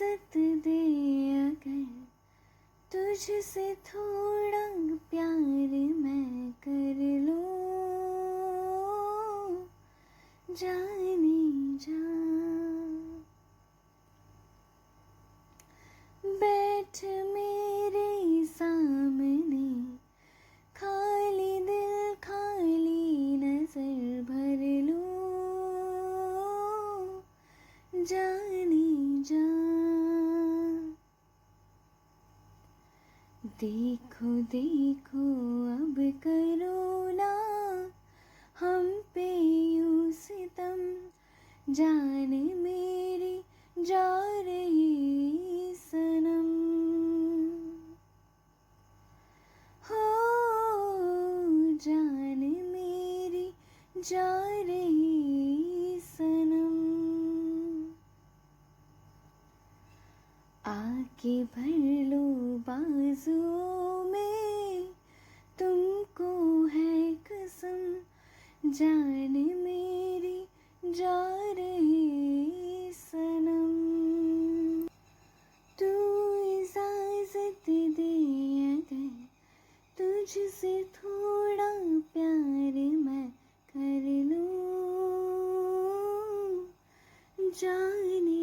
इजाजत दे अगर तुझसे थोड़ा प्यार मैं कर लूं, जाने जा। बैठ मेरे सामने, खाली दिल खाली नजर भर लूं, जाने जा। देखो देखो अब करो ना हम पे यूं सितम, जान मेरी जा रही सनम। हो जान मेरी जा रही सनम। आके भर लो बाजुओं में, तुमको है कसम, जान मेरी जा रही सनम। तू इजाजत दे अगर तुझसे थोड़ा प्यार मैं कर लूं, जाने